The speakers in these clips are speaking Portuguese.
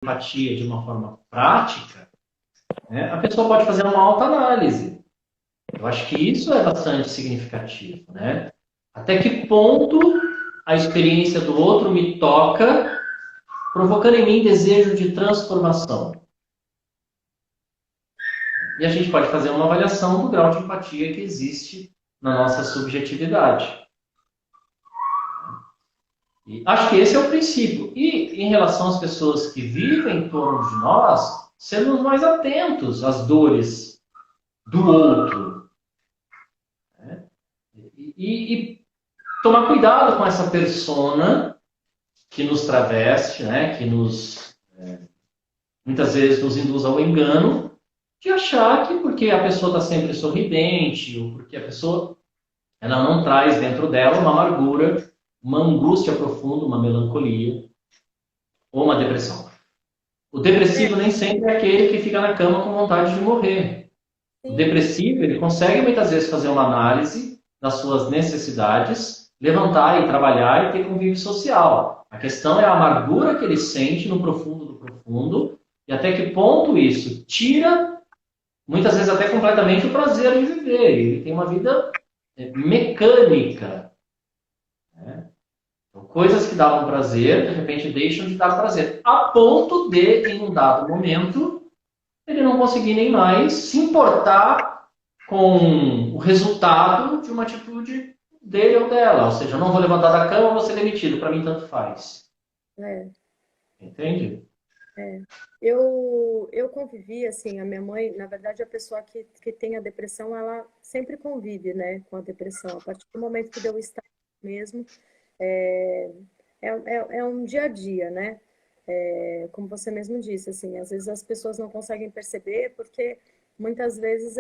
empatia de uma forma prática, né, a pessoa pode fazer uma autoanálise. Eu acho que isso é bastante significativo, né? Até que ponto a experiência do outro me toca, provocando em mim desejo de transformação. E a gente pode fazer uma avaliação do grau de empatia que existe na nossa subjetividade. E acho que esse é o princípio. E em relação às pessoas que vivem em torno de nós, sermos mais atentos às dores do outro. Né? E tomar cuidado com essa persona que nos traveste, né? Que nos muitas vezes nos induz ao engano de achar que porque a pessoa está sempre sorridente, ou porque a pessoa ela não traz dentro dela uma amargura, uma angústia profunda, uma melancolia ou uma depressão. O É, depressivo nem sempre é aquele que fica na cama com vontade de morrer. O sim, depressivo, ele consegue muitas vezes fazer uma análise das suas necessidades, levantar e trabalhar e ter convívio social. A questão é a amargura que ele sente no profundo do profundo e até que ponto isso tira, muitas vezes até completamente, o prazer de viver. Ele tem uma vida mecânica. Né? Então, coisas que davam prazer, de repente deixam de dar prazer. A ponto de, em um dado momento, ele não conseguir nem mais se importar com o resultado de uma atitude dele ou dela. Ou seja, eu não vou levantar da cama, vou ser demitido. Para mim, tanto faz. é, Entende? é. Eu convivi, assim, a minha mãe, na verdade, a pessoa que tem a depressão, ela sempre convive, né, com a depressão. A partir do momento que deu o estado mesmo, é, é um dia a dia, né? É, como você mesmo disse, assim, às vezes as pessoas não conseguem perceber porque muitas vezes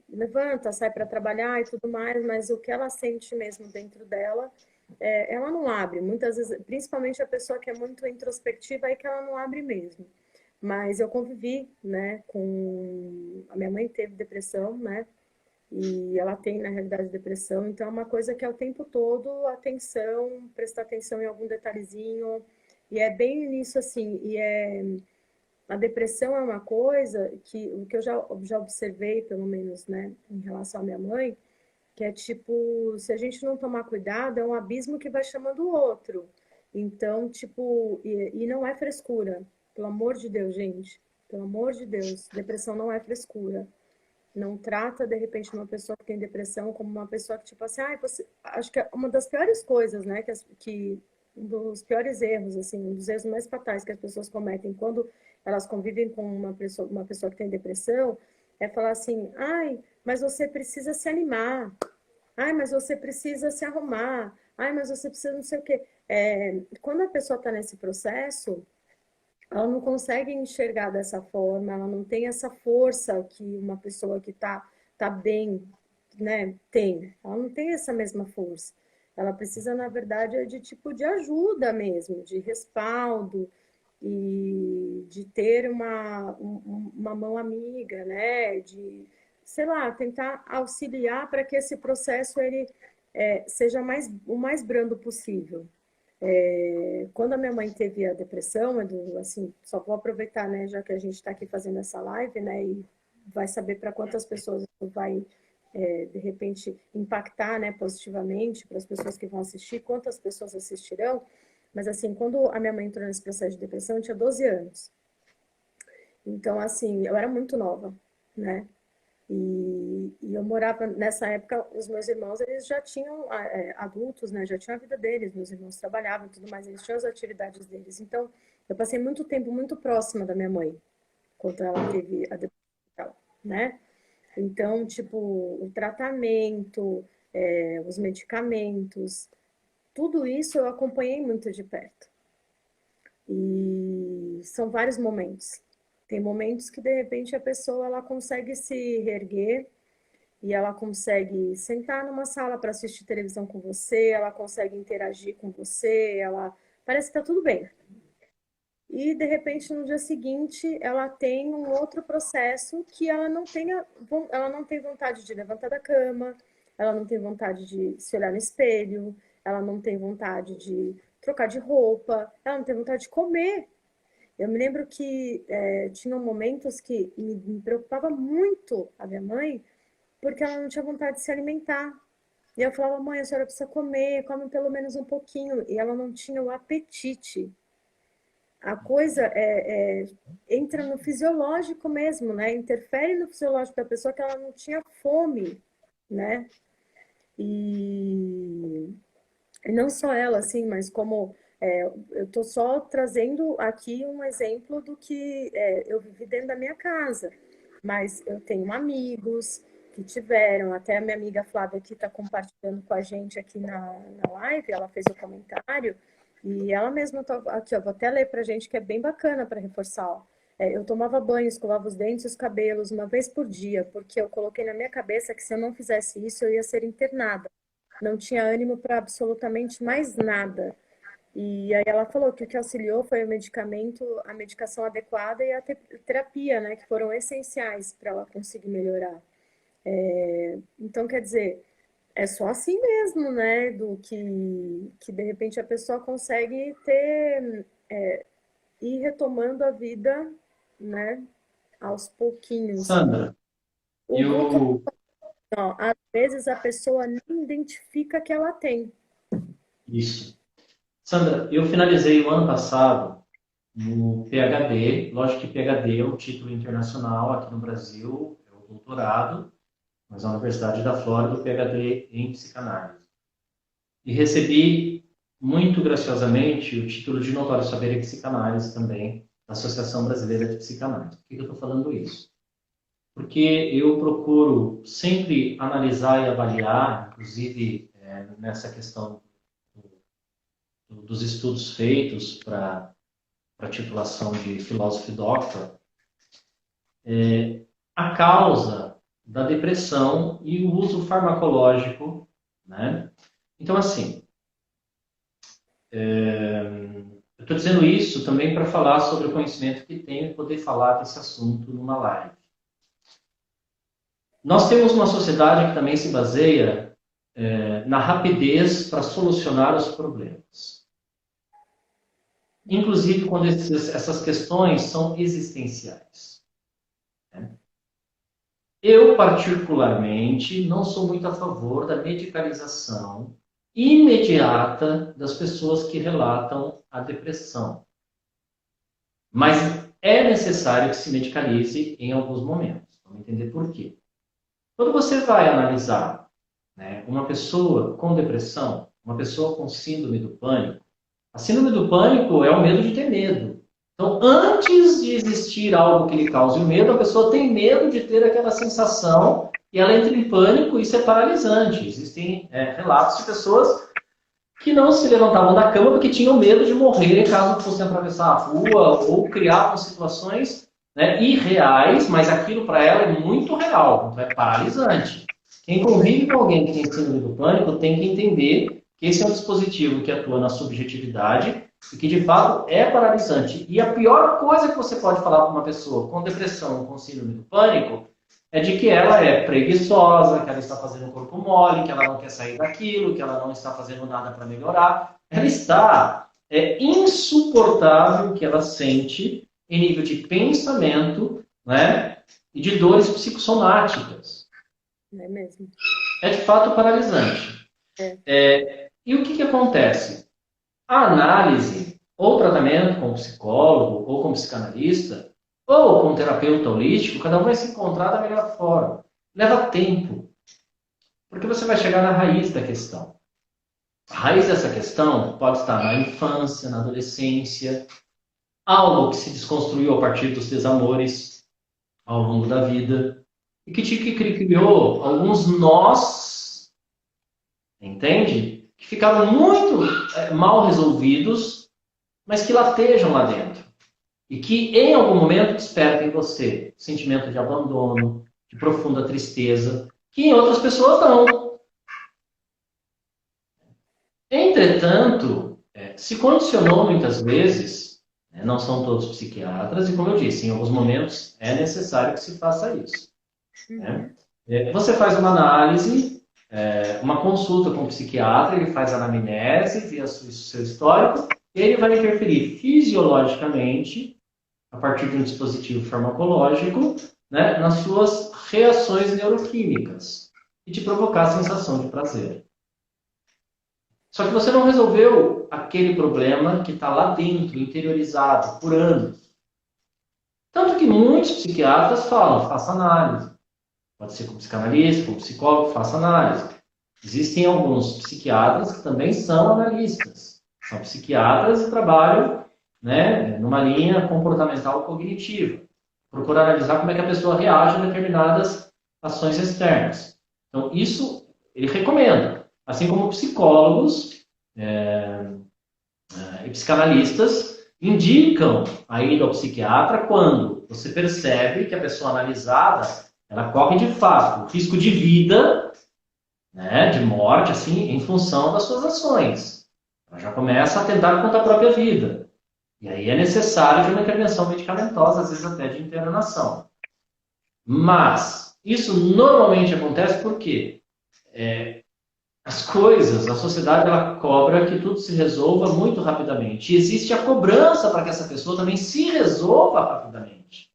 levanta, sai para trabalhar e tudo mais, mas o que ela sente mesmo dentro dela, ela não abre. Muitas vezes, principalmente a pessoa que é muito introspectiva, é que ela não abre mesmo. Mas eu convivi, né, com a minha mãe teve depressão, né? E ela tem, na realidade, depressão, então é uma coisa que é o tempo todo atenção, prestar atenção em algum detalhezinho, e é bem nisso assim, a depressão é uma coisa que o que eu já observei, pelo menos, né, em relação à minha mãe, que é tipo, se a gente não tomar cuidado, é um abismo que vai chamando o outro. Então, tipo, e não é frescura, pelo amor de Deus, gente, pelo amor de Deus, depressão não é frescura. Não trata, de repente, uma pessoa que tem depressão como uma pessoa que, tipo assim, ah, você... acho que é uma das piores coisas, né, um dos piores erros, assim, um dos erros mais fatais que as pessoas cometem quando elas convivem com uma pessoa que tem depressão, é falar assim, ai, mas você precisa se animar, ai, mas você precisa se arrumar, ai, mas você precisa não sei o quê. Quando a pessoa está nesse processo, ela não consegue enxergar dessa forma, ela não tem essa força que uma pessoa que tá bem, né, tem. Ela não tem essa mesma força. Ela precisa, na verdade, de tipo de ajuda mesmo, de respaldo e de ter uma mão amiga, né, de, sei lá, tentar auxiliar para que esse processo ele seja o mais brando possível. Quando a minha mãe teve a depressão, Edu, assim, só vou aproveitar, né, já que a gente está aqui fazendo essa live, né, e vai saber para quantas pessoas isso vai, de repente, impactar, né, positivamente para as pessoas que vão assistir, quantas pessoas assistirão. Mas, assim, quando a minha mãe entrou nesse processo de depressão, eu tinha 12 anos. Então, assim, eu era muito nova, né? E eu morava, nessa época, os meus irmãos, eles já tinham adultos, né? Já tinham a vida deles, meus irmãos trabalhavam e tudo mais, eles tinham as atividades deles. Então, eu passei muito tempo muito próxima da minha mãe, quando ela teve a depressão, né? Então, tipo, o tratamento, os medicamentos, tudo isso eu acompanhei muito de perto. E são vários momentos. Tem momentos que, de repente, a pessoa ela consegue se reerguer, e ela consegue sentar numa sala para assistir televisão com você, ela consegue interagir com você, ela parece que está tudo bem. E de repente no dia seguinte ela tem um outro processo que ela não tem vontade de levantar da cama, ela não tem vontade de se olhar no espelho, ela não tem vontade de trocar de roupa, ela não tem vontade de comer. Eu me lembro que tinham momentos que me preocupava muito a minha mãe, porque ela não tinha vontade de se alimentar. E eu falava, mãe, a senhora precisa comer, come pelo menos um pouquinho. E ela não tinha o apetite. A coisa entra no fisiológico mesmo, né? Interfere no fisiológico da pessoa que ela não tinha fome, né? E não só ela, assim, mas como eu estou só trazendo aqui um exemplo do que eu vivi dentro da minha casa. Mas eu tenho amigos que tiveram, até a minha amiga Flávia que está compartilhando com a gente aqui na live, ela fez o comentário, e ela mesma tá aqui, ó, vou até ler para a gente que é bem bacana para reforçar. Ó. Eu tomava banho, escovava os dentes e os cabelos uma vez por dia, porque eu coloquei na minha cabeça que se eu não fizesse isso, eu ia ser internada. Não tinha ânimo para absolutamente mais nada. E aí ela falou que o que auxiliou foi o medicamento, a medicação adequada e a terapia, né, que foram essenciais para ela conseguir melhorar. Então, quer dizer, é só assim mesmo, né, do que de repente a pessoa consegue ter, ir retomando a vida, né, aos pouquinhos. Sandra, O Guto, eu... ó, às vezes a pessoa nem identifica que ela tem. Isso. Sandra, eu finalizei o ano passado no PhD. Lógico que PhD é um título internacional aqui no Brasil, é o doutorado, mas a Universidade da Flórida, o PhD em psicanálise. E recebi, muito graciosamente, o título de notório saber em psicanálise também, da Associação Brasileira de Psicanálise. Por que eu estou falando isso? Porque eu procuro sempre analisar e avaliar, inclusive nessa questão dos estudos feitos para a titulação de filósofo e doctor, a causa da depressão e o uso farmacológico, né? Então, assim, eu estou dizendo isso também para falar sobre o conhecimento que tenho e poder falar desse assunto numa live. Nós temos uma sociedade que também se baseia na rapidez para solucionar os problemas. Inclusive quando essas questões são existenciais. Né? Eu, particularmente, não sou muito a favor da medicalização imediata das pessoas que relatam a depressão. Mas é necessário que se medicalize em alguns momentos. Vamos entender por quê. Quando você vai analisar, né, uma pessoa com depressão, uma pessoa com síndrome do pânico, a síndrome do pânico é o medo de ter medo. Então, antes de existir algo que lhe cause medo, a pessoa tem medo de ter aquela sensação e ela entra em pânico e isso é paralisante. Existem relatos de pessoas que não se levantavam da cama porque tinham medo de morrer caso fossem atravessar a rua ou criavam situações, né, irreais, mas aquilo para ela é muito real, então é paralisante. Quem convive com alguém que tem síndrome do pânico tem que entender que esse é um dispositivo que atua na subjetividade e que de fato é paralisante. E a pior coisa que você pode falar para uma pessoa com depressão, com síndrome do pânico, é de que ela é preguiçosa, que ela está fazendo um corpo mole, que ela não quer sair daquilo, que ela não está fazendo nada para melhorar. Ela está insuportável o que ela sente em nível de pensamento, né, e de dores psicossomáticas. É mesmo. É de fato paralisante. E o que acontece? A análise ou tratamento com psicólogo ou com psicanalista ou com terapeuta holístico, cada um vai se encontrar da melhor forma. Leva tempo, porque você vai chegar na raiz da questão. A raiz dessa questão pode estar na infância, na adolescência, algo que se desconstruiu a partir dos desamores ao longo da vida e que criou alguns nós, entende? Que ficaram muito mal resolvidos, mas que latejam lá dentro. E que, em algum momento, despertem em você sentimento de abandono, de profunda tristeza, que em outras pessoas não. Entretanto, se condicionou muitas vezes, não são todos psiquiatras, e como eu disse, em alguns momentos é necessário que se faça isso. Né? Você faz uma análise, uma consulta com o psiquiatra, ele faz a anamnese, vê o seu histórico, e ele vai interferir fisiologicamente a partir de um dispositivo farmacológico, né, nas suas reações neuroquímicas e te provocar a sensação de prazer. Só que você não resolveu aquele problema que está lá dentro, interiorizado, por anos. Tanto que muitos psiquiatras falam, faça análise. Pode ser com psicanalista, com psicólogo, faça análise. Existem alguns psiquiatras que também são analistas. São psiquiatras e trabalham, né, numa linha comportamental cognitiva. Procura analisar como é que a pessoa reage a determinadas ações externas. Então, isso ele recomenda. Assim como psicólogos e psicanalistas indicam a ida ao psiquiatra quando você percebe que a pessoa analisada ela corre de fato risco de vida, né, de morte, assim, em função das suas ações. Ela já começa a tentar contra a própria vida. E aí é necessário uma intervenção medicamentosa, às vezes até de internação. Mas isso normalmente acontece porque as coisas, a sociedade ela cobra que tudo se resolva muito rapidamente. E existe a cobrança para que essa pessoa também se resolva rapidamente.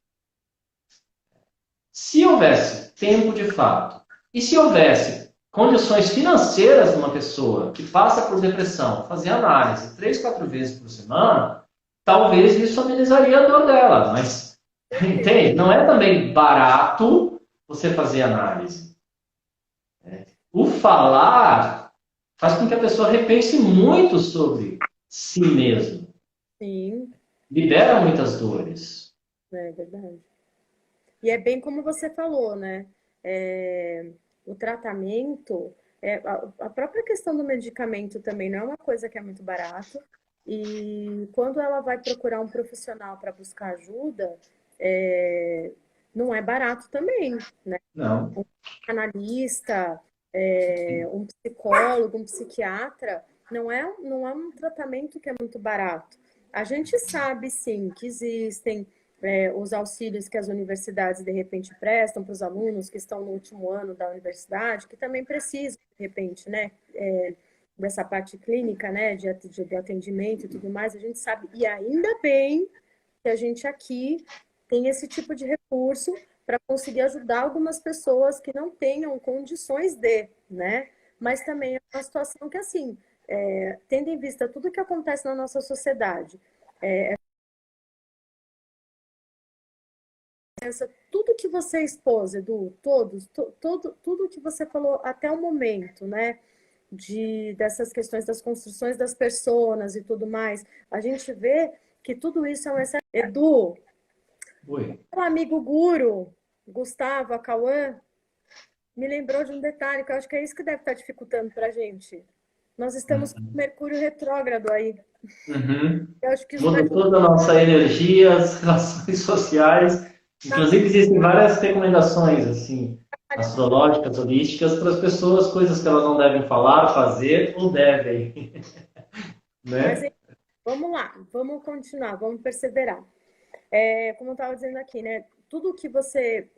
Se houvesse tempo de fato, e se houvesse condições financeiras de uma pessoa que passa por depressão, fazer análise 3, 4 vezes por semana, talvez isso amenizaria a dor dela. Mas, entende? Não é também barato você fazer análise. O falar faz com que a pessoa repense muito sobre si mesmo. Sim. Libera muitas dores. É verdade. E é bem como você falou, né? O tratamento, a própria questão do medicamento também não é uma coisa que é muito barato. E quando ela vai procurar um profissional para buscar ajuda, não é barato também, né? Não. Um analista, um psicólogo, um psiquiatra, não é um tratamento que é muito barato. A gente sabe, sim, que existem os auxílios que as universidades, de repente, prestam para os alunos que estão no último ano da universidade, que também precisam, de repente, né, dessa parte clínica, né, de atendimento e tudo mais, a gente sabe, e ainda bem que a gente aqui tem esse tipo de recurso para conseguir ajudar algumas pessoas que não tenham condições de, né? Mas também é uma situação que, assim, tendo em vista tudo que acontece na nossa sociedade, tudo que você expôs, Edu, tudo que você falou até o momento, né? Dessas questões das construções das pessoas e tudo mais, a gente vê que tudo isso é um excesso. Edu, Oi. meu amigo Guru, Gustavo, Cauã, me lembrou de um detalhe que eu acho que é isso que deve estar dificultando para a gente. Nós estamos com Mercúrio retrógrado aí. Uhum. Eu acho que isso vai Muda toda a nossa energia, as relações sociais. Inclusive, existem várias recomendações, assim, astrológicas, holísticas, para as pessoas, coisas que elas não devem falar, fazer ou devem. Mas Né? vamos lá, vamos continuar, vamos perseverar. Como eu estava dizendo aqui, né? Tudo que você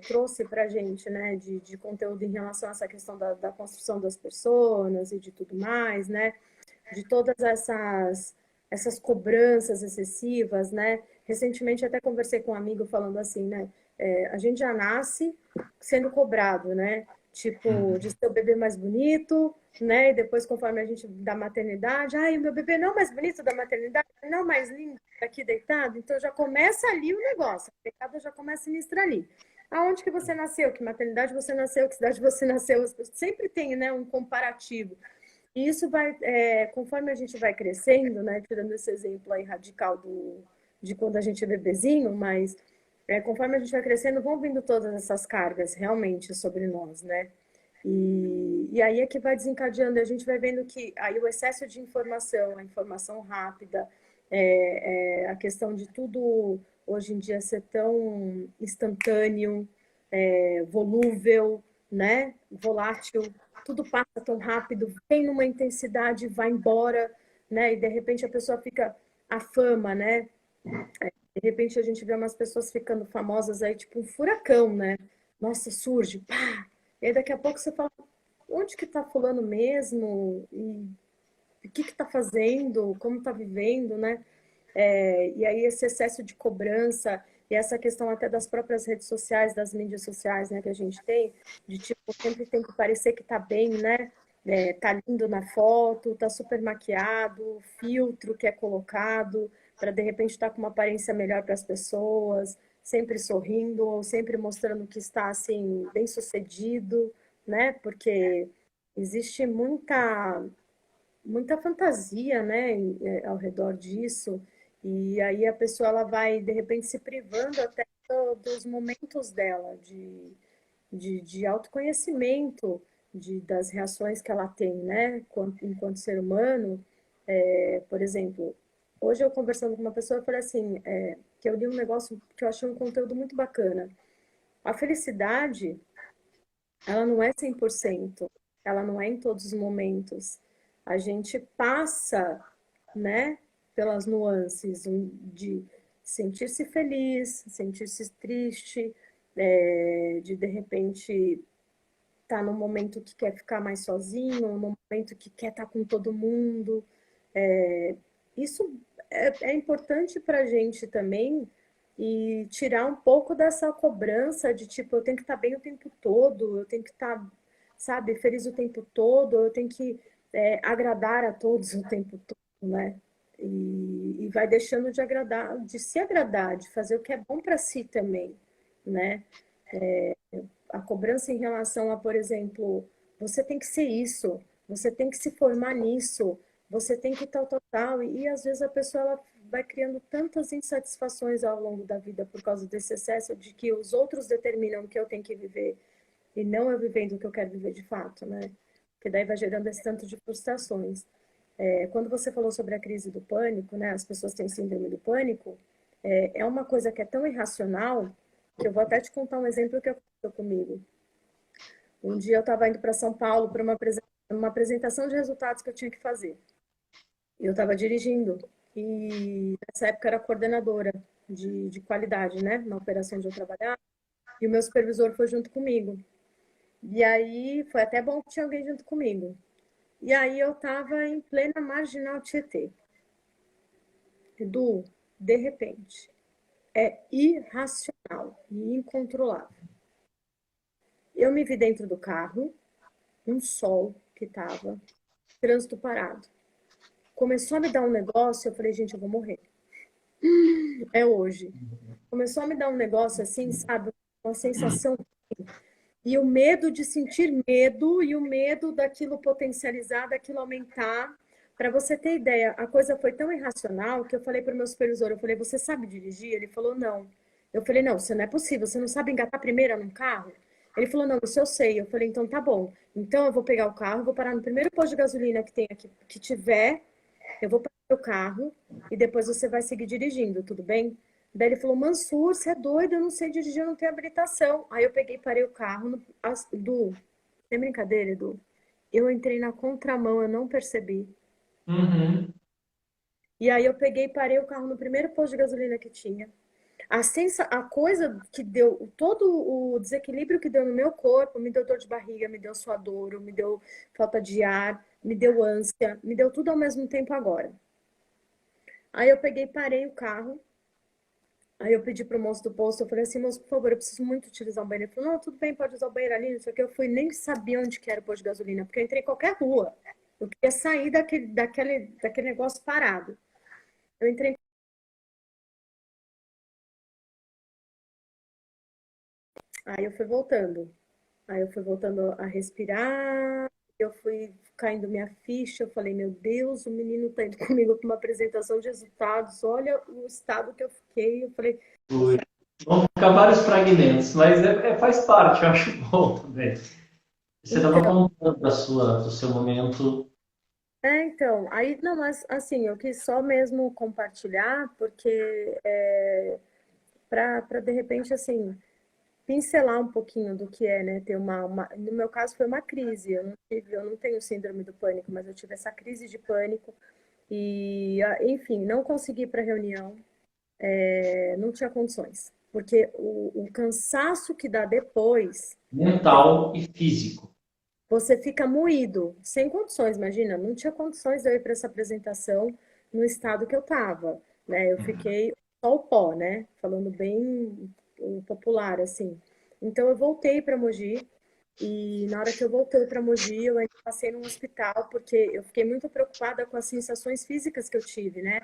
trouxe para a gente, né, de conteúdo em relação a essa questão da construção das pessoas e de tudo mais, né? De todas essas cobranças excessivas, né? Recentemente até conversei com um amigo falando assim, né? A gente já nasce sendo cobrado, né? Tipo, de ser o bebê mais bonito, né? E depois, conforme a gente da maternidade, ai, o meu bebê não é mais bonito da maternidade, não é mais lindo aqui deitado. Então já começa ali o negócio, a pecado já começa a sinistrar ali. Aonde que você nasceu? Que maternidade você nasceu? Que cidade você nasceu? Sempre tem, né, um comparativo. E isso vai, conforme a gente vai crescendo, né, tirando esse exemplo aí radical de quando a gente é bebezinho, mas conforme a gente vai crescendo, vão vindo todas essas cargas realmente sobre nós, né? E aí é que vai desencadeando, a gente vai vendo que aí o excesso de informação, a informação rápida, a questão de tudo hoje em dia ser tão instantâneo, volúvel, né? Volátil, tudo passa tão rápido, vem numa intensidade, vai embora, né? E de repente a pessoa fica a fama, né? De repente a gente vê umas pessoas ficando famosas aí, tipo um furacão, né? Nossa, surge, pá! E aí daqui a pouco você fala, onde que tá fulano mesmo? E o que que tá fazendo? Como tá vivendo, né? E aí esse excesso de cobrança e essa questão até das próprias redes sociais, das mídias sociais, né, que a gente tem, de tipo, sempre tem que parecer que tá bem, né? Tá lindo na foto, tá super maquiado, filtro que é colocado para de repente estar com uma aparência melhor para as pessoas, sempre sorrindo ou sempre mostrando que está assim bem sucedido, né? Porque existe muita fantasia, né, ao redor disso. E aí a pessoa ela vai de repente se privando até dos momentos dela de autoconhecimento, das reações que ela tem, né, enquanto ser humano. Por exemplo, hoje eu conversando com uma pessoa, eu falei assim, que eu li um negócio que eu achei um conteúdo muito bacana. A felicidade, ela não é 100%, ela não é em todos os momentos. A gente passa, né, pelas nuances de sentir-se feliz, sentir-se triste, de repente estar num momento que quer ficar mais sozinho, num momento que quer estar com todo mundo. Isso é importante para a gente também e tirar um pouco dessa cobrança de tipo, eu tenho que estar bem o tempo todo, eu tenho que estar, sabe, feliz o tempo todo, eu tenho que agradar a todos o tempo todo, né? E vai deixando de agradar, de se agradar, de fazer o que é bom para si também, né? A cobrança em relação a, por exemplo, você tem que ser isso, você tem que se formar nisso, você tem que tal, tal, tal. E às vezes a pessoa ela vai criando tantas insatisfações ao longo da vida por causa desse excesso de que os outros determinam o que eu tenho que viver e não eu vivendo o que eu quero viver de fato, né? Porque daí vai gerando esse tanto de frustrações. Quando você falou sobre a crise do pânico, né? As pessoas têm síndrome do pânico, é uma coisa que é tão irracional que eu vou até te contar um exemplo que aconteceu comigo. Um dia eu estava indo para São Paulo para uma apresentação de resultados que eu tinha que fazer. Eu estava dirigindo e nessa época era coordenadora de qualidade, né, na operação onde eu trabalhava, e o meu supervisor foi junto comigo. E aí foi até bom que tinha alguém junto comigo. E aí eu estava em plena Marginal Tietê. Edu, de repente, é irracional e incontrolável. Eu me vi dentro do carro, um sol que estava, trânsito parado. Começou a me dar um negócio, eu falei, gente, eu vou morrer. É hoje. Começou a me dar um negócio assim, sabe? Uma sensação. E o medo de sentir medo e o medo daquilo potencializar, daquilo aumentar. Para você ter ideia, a coisa foi tão irracional que eu falei para o meu supervisor, eu falei, você sabe dirigir? Ele falou, não. Eu falei, não, isso não é possível, você não sabe engatar a primeira num carro? Ele falou, não, isso eu sei. Eu falei, então tá bom. Então eu vou pegar o carro, vou parar no primeiro posto de gasolina que tem aqui, que tiver, eu vou parar o carro e depois você vai seguir dirigindo, tudo bem? Daí ele falou, Mansur, você é doido, eu não sei dirigir, eu não tenho habilitação. Aí eu peguei e parei o carro. Edu, sem brincadeira, Edu. Eu entrei na contramão, eu não percebi. Uhum. E aí eu peguei e parei o carro no primeiro posto de gasolina que tinha. A coisa que deu, todo o desequilíbrio que deu no meu corpo, me deu dor de barriga, me deu suadouro, me deu falta de ar, me deu ânsia, me deu tudo ao mesmo tempo agora. Aí eu peguei e parei o carro. Aí eu pedi pro moço do posto, eu falei assim, moço, por favor, eu preciso muito utilizar o banheiro. Ele falou, não, tudo bem, pode usar o banheiro ali, não sei o que. Eu fui, nem sabia onde que era o posto de gasolina, porque eu entrei em qualquer rua. Eu queria sair daquele negócio parado. Eu entrei, aí eu fui voltando. Aí eu fui voltando a respirar, eu fui caindo minha ficha, eu falei, meu Deus, o menino tá indo comigo para uma apresentação de resultados, olha o estado que eu fiquei. Eu falei, Ui. Vão ficar vários fragmentos, mas faz parte, eu acho bom também. Você estava então, contando do seu momento. então, aí, não, mas assim, eu quis só mesmo compartilhar, porque para de repente, assim, pincelar um pouquinho do que é, né, ter no meu caso foi uma crise, eu não tenho síndrome do pânico, mas eu tive essa crise de pânico e, enfim, não consegui ir para a reunião, não tinha condições, porque o cansaço que dá depois, Mental e físico. você fica moído, sem condições, imagina, não tinha condições de eu ir para essa apresentação no estado que eu estava. né? Eu fiquei só o pó, né? Falando bem o popular, assim. Então eu voltei para Mogi e na hora que eu voltei para Mogi, eu ainda passei num hospital porque eu fiquei muito preocupada com as sensações físicas que eu tive, né?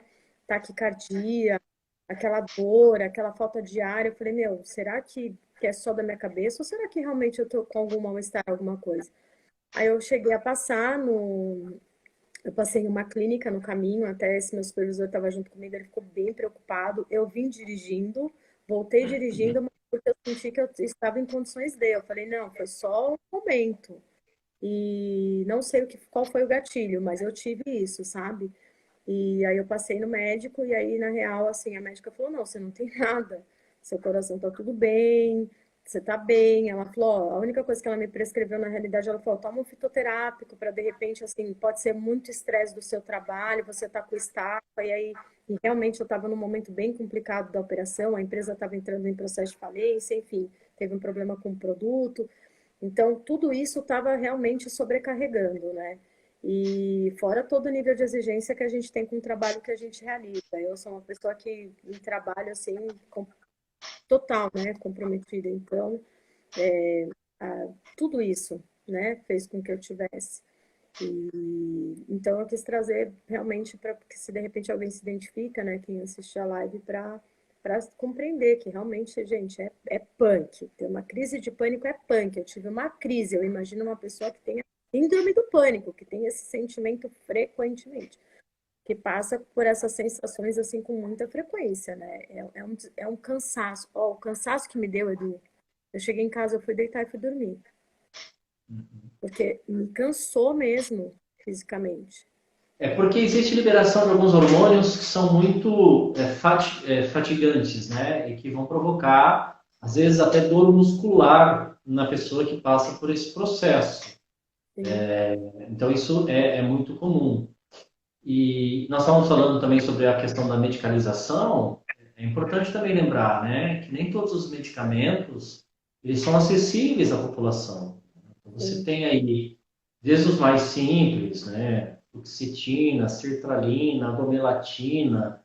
Taquicardia, aquela dor, aquela falta de ar. Eu falei, meu, será que é só da minha cabeça ou será que realmente eu tô com algum mal-estar, alguma coisa? Aí eu cheguei a passar no, eu passei em uma clínica no caminho, até esse meu supervisor estava junto comigo, ele ficou bem preocupado. Eu vim dirigindo, voltei dirigindo, mas porque eu senti que eu estava em condições de. Eu falei, não, foi só um momento. E não sei qual foi o gatilho, mas eu tive isso, sabe? E aí eu passei no médico, e aí, na real, assim, a médica falou, não, você não tem nada, seu coração tá tudo bem, você tá bem. Ela falou, ó, a única coisa que ela me prescreveu, na realidade, ela falou, toma um fitoterápico para, de repente, assim, pode ser muito estresse do seu trabalho, você tá com estafa, e aí, e realmente eu tava num momento bem complicado da operação, a empresa estava entrando em processo de falência, enfim, teve um problema com o produto, então, tudo isso estava realmente sobrecarregando, né? E fora todo o nível de exigência que a gente tem com o trabalho que a gente realiza. Eu sou uma pessoa que em trabalho, assim, total, né? Comprometida. Então, tudo isso, né? Fez com que eu tivesse. Então, eu quis trazer realmente para que se de repente alguém se identifica, né? Quem assiste a live, para compreender que realmente, gente, é punk. Ter uma crise de pânico é punk. Eu tive uma crise. Eu imagino uma pessoa que tenha síndrome do pânico, que tem esse sentimento frequentemente, que passa por essas sensações assim com muita frequência, né? É um cansaço. Ó, o cansaço que me deu, Edu, eu cheguei em casa, eu fui deitar e fui dormir, porque me cansou mesmo fisicamente. É porque existe liberação de alguns hormônios que são muito fatigantes, né? E que vão provocar, às vezes, até dor muscular na pessoa que passa por esse processo. Sim, Então, isso é muito comum. E nós estávamos falando também sobre a questão da medicalização. É importante também lembrar, né, que nem todos os medicamentos eles são acessíveis à população. Então, você sim. tem aí desde os mais simples, né, fluoxetina, sertralina, bromelatina,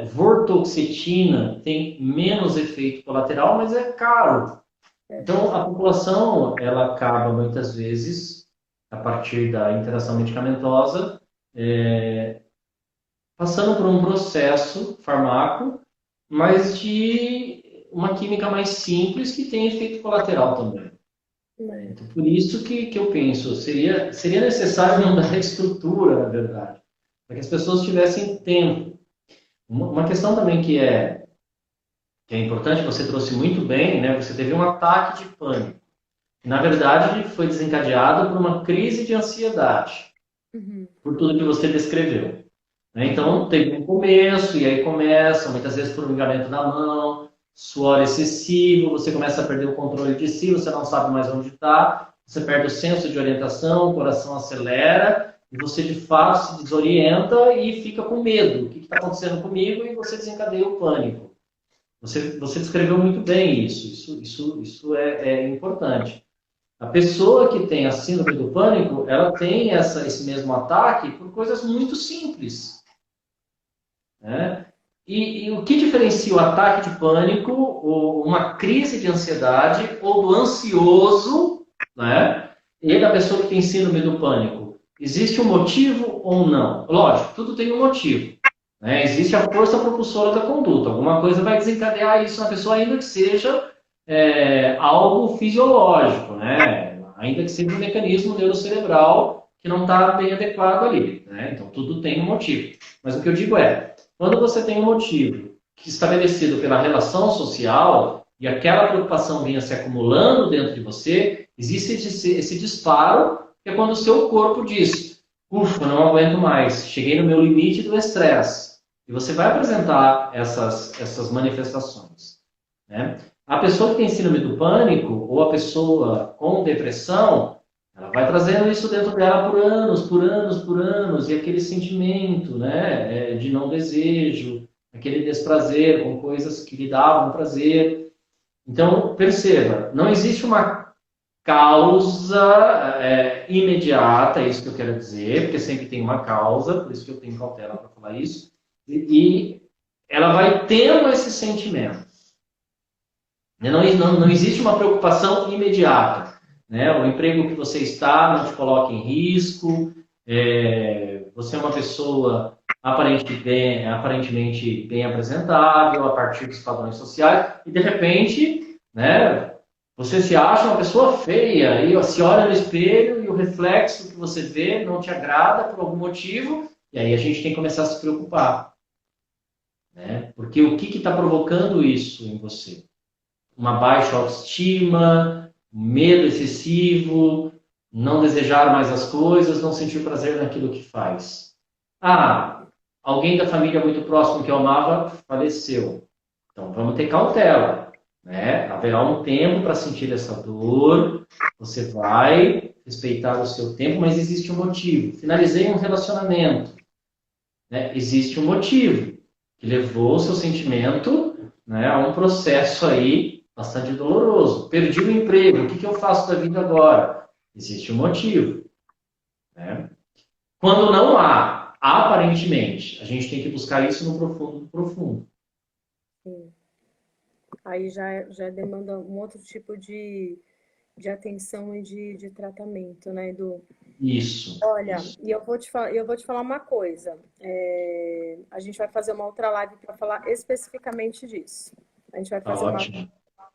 vortoxetina, tem menos efeito colateral, mas é caro. Então, a população, ela acaba muitas vezes, a partir da interação medicamentosa, passando por um processo farmaco, mas de uma química mais simples que tem efeito colateral também. É, Então, por isso que eu penso, seria necessário mudar a estrutura, na verdade, para que as pessoas tivessem tempo. Uma questão também que é importante, você trouxe muito bem, né? Você teve um ataque de pânico. Na verdade, foi desencadeado por uma crise de ansiedade, uhum, por tudo que você descreveu. Né? uhum, Então, teve um começo, e aí começa, muitas vezes por um ligamento da mão, suor excessivo, você começa a perder o controle de si, você não sabe mais onde está, você perde o senso de orientação, o coração acelera, e você de fato se desorienta e fica com medo. O que está acontecendo comigo? E você desencadeia o pânico. Você descreveu muito bem isso é importante. A pessoa que tem a síndrome do pânico, ela tem esse mesmo ataque por coisas muito simples. Né? E o que diferencia o ataque de pânico, ou uma crise de ansiedade, ou do ansioso, né? E da pessoa que tem síndrome do pânico? Existe um motivo ou não? Lógico, tudo tem um motivo. Né? Existe a força propulsora da conduta. Alguma coisa vai desencadear isso na pessoa, ainda que seja algo fisiológico, né? Ainda que seja um mecanismo neurocerebral que não está bem adequado ali. Né? Então, tudo tem um motivo. Mas o que eu digo quando você tem um motivo que estabelecido pela relação social e aquela preocupação vinha se acumulando dentro de você, existe esse disparo, que é quando o seu corpo diz, ufa, não aguento mais, cheguei no meu limite do estresse. E você vai apresentar essas manifestações. Né? A pessoa que tem síndrome do pânico, ou a pessoa com depressão, ela vai trazendo isso dentro dela por anos, por anos, por anos, e aquele sentimento, né, de não desejo, aquele desprazer com coisas que lhe davam prazer. Então, perceba, não existe uma causa imediata, é isso que eu quero dizer, porque sempre tem uma causa, por isso que eu tenho cautela para falar isso, e ela vai tendo esse sentimento. Não existe uma preocupação imediata. Né? O emprego que você está não te coloca em risco, você é uma pessoa aparentemente bem apresentável a partir dos padrões sociais, e de repente, né, você se acha uma pessoa feia, e se olha no espelho e o reflexo que você vê não te agrada por algum motivo, e aí a gente tem que começar a se preocupar. Né? Porque o que está provocando isso em você? Uma baixa autoestima, medo excessivo, não desejar mais as coisas, não sentir prazer naquilo que faz. Ah, alguém da família muito próximo que eu amava faleceu. Então vamos ter cautela, né? Haverá um tempo para sentir essa dor, você vai respeitar o seu tempo, mas existe um motivo. Finalizei um relacionamento, né? Existe um motivo que levou o seu sentimento, né, a um processo aí bastante doloroso. Perdi o emprego, o que eu faço da vida agora? Existe um motivo. Né? Quando não há, aparentemente, a gente tem que buscar isso no profundo do profundo. Sim. Aí já demanda um outro tipo de atenção e de tratamento, né, Edu? Isso, Olha, isso. e eu vou te falar uma coisa. A gente vai fazer uma outra live para falar especificamente disso. A gente vai Tá fazer uma ótimo.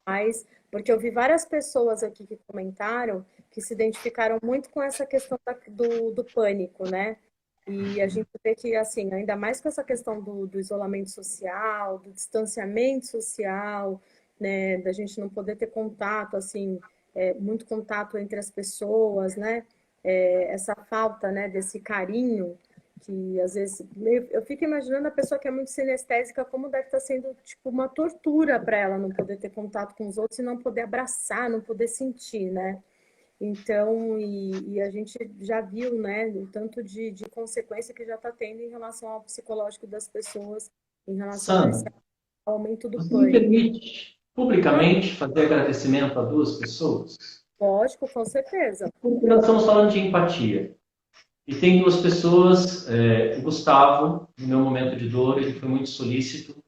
mais, porque eu vi várias pessoas aqui que comentaram que se identificaram muito com essa questão do pânico, né? E a gente vê que, assim, ainda mais com essa questão do isolamento social, do distanciamento social, né? Da gente não poder ter contato, assim, muito contato entre as pessoas, né? Essa falta, né, desse carinho que às vezes eu fico imaginando a pessoa que é muito sinestésica como deve estar sendo tipo uma tortura para ela não poder ter contato com os outros e não poder abraçar, não poder sentir, né? Então, e a gente já viu, né, o tanto de consequência que já está tendo em relação ao psicológico das pessoas, em relação a esse Sandra, aumento do você me pânico. permite publicamente fazer agradecimento a duas pessoas? Lógico, com certeza. Porque nós estamos falando de empatia. E tem duas pessoas, o Gustavo, no meu momento de dor, ele foi muito solícito,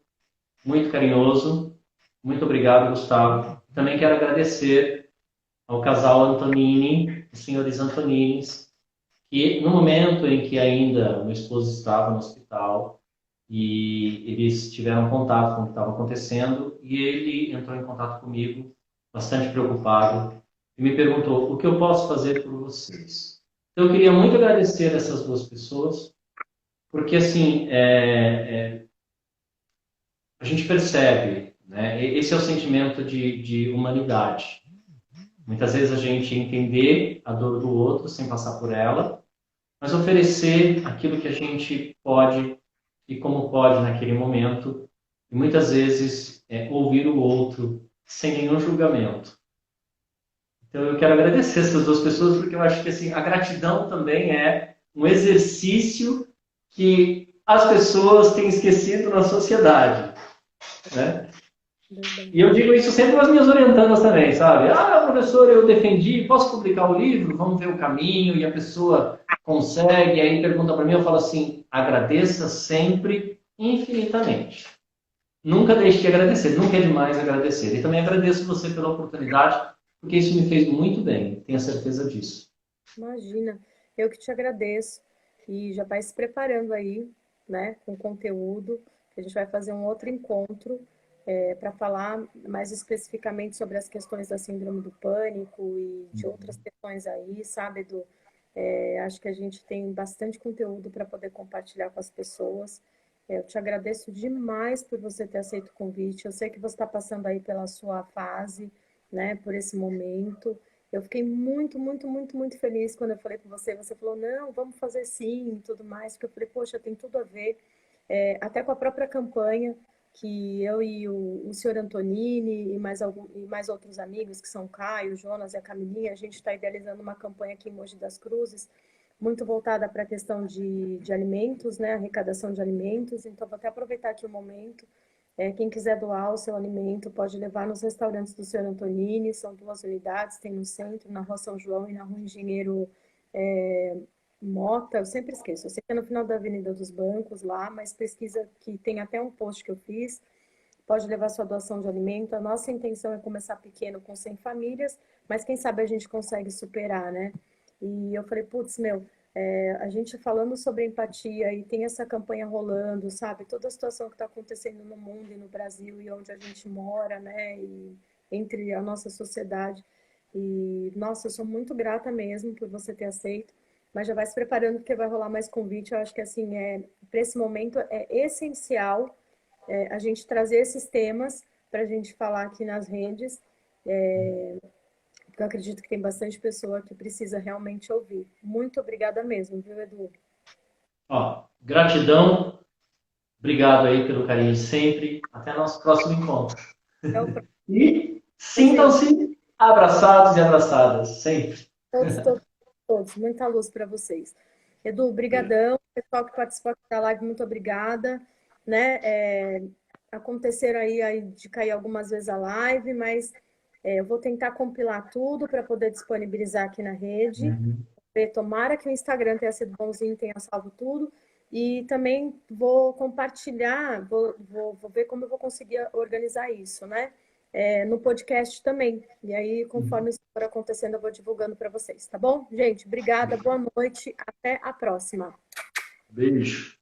muito carinhoso. Muito obrigado, Gustavo. Também quero agradecer ao casal Antonini, os senhores Antonines, que no momento em que ainda meu esposo estava no hospital e eles tiveram contato com o que estava acontecendo e ele entrou em contato comigo, bastante preocupado, e me perguntou o que eu posso fazer por vocês. Então, eu queria muito agradecer essas duas pessoas, porque assim, a gente percebe, né? Esse é o sentimento de humanidade. Muitas vezes a gente entender a dor do outro sem passar por ela, mas oferecer aquilo que a gente pode e como pode naquele momento, e muitas vezes ouvir o outro sem nenhum julgamento. Então eu quero agradecer essas duas pessoas porque eu acho que assim, a gratidão também é um exercício que as pessoas têm esquecido na sociedade, né? E eu digo isso sempre para as minhas orientandas também, sabe? Ah, professor, eu defendi, posso publicar o livro? Vamos ver o caminho. E a pessoa consegue, aí pergunta para mim, eu falo assim, agradeça sempre infinitamente. Nunca deixe de agradecer, nunca é demais agradecer. E também agradeço você pela oportunidade, porque isso me fez muito bem, tenho certeza disso. Imagina, eu que te agradeço e já vai se preparando aí, né, com conteúdo, que a gente vai fazer um outro encontro para falar mais especificamente sobre as questões da síndrome do pânico e de outras questões aí, sabe, Edu? Acho que a gente tem bastante conteúdo para poder compartilhar com as pessoas. Eu te agradeço demais por você ter aceito o convite. Eu sei que você está passando aí pela sua fase, né, por esse momento. Eu fiquei muito, muito, muito, muito feliz quando eu falei com você. Você falou, não, vamos fazer sim e tudo mais. Porque eu falei, poxa, tem tudo a ver. Até com a própria campanha que eu e o senhor Antonini e mais outros amigos, que são o Caio, o Jonas e a Camilinha, a gente está idealizando uma campanha aqui em Mogi das Cruzes, muito voltada para a questão de alimentos, né, arrecadação de alimentos. Então, vou até aproveitar aqui o momento. Quem quiser doar o seu alimento pode levar nos restaurantes do senhor Antonini, são duas unidades, tem no centro, na Rua São João e na Rua Engenheiro Mota, eu sempre esqueço. Eu sei que é no final da Avenida dos Bancos lá, mas pesquisa que tem até um post que eu fiz. Pode levar sua doação de alimento. A nossa intenção é começar pequeno com 100 famílias, mas quem sabe a gente consegue superar, né? E eu falei, putz, meu, a gente falando sobre empatia e tem essa campanha rolando, sabe? Toda a situação que está acontecendo no mundo e no Brasil e onde a gente mora, né? E entre a nossa sociedade. E, nossa, eu sou muito grata mesmo por você ter aceito, mas já vai se preparando porque vai rolar mais convite. Eu acho que, assim, para esse momento é essencial a gente trazer esses temas para a gente falar aqui nas redes, porque eu acredito que tem bastante pessoa que precisa realmente ouvir. Muito obrigada mesmo, viu, Edu? Ó, gratidão, obrigado aí pelo carinho de sempre. Até nosso próximo encontro. Até o próximo, E gente. sintam-se abraçados e abraçadas, sempre. Todos, todos, todos. Muita luz para vocês. Edu, brigadão. Pessoal que participou aqui da live, muito obrigada. Né? Aconteceram aí de cair algumas vezes a live, mas eu vou tentar compilar tudo para poder disponibilizar aqui na rede. Uhum. Tomara que o Instagram tenha sido bonzinho, tenha salvo tudo. E também vou compartilhar, vou ver como eu vou conseguir organizar isso, né? No podcast também. E aí, conforme isso for acontecendo, eu vou divulgando para vocês, tá bom? Gente, obrigada, boa noite, até a próxima. Beijo.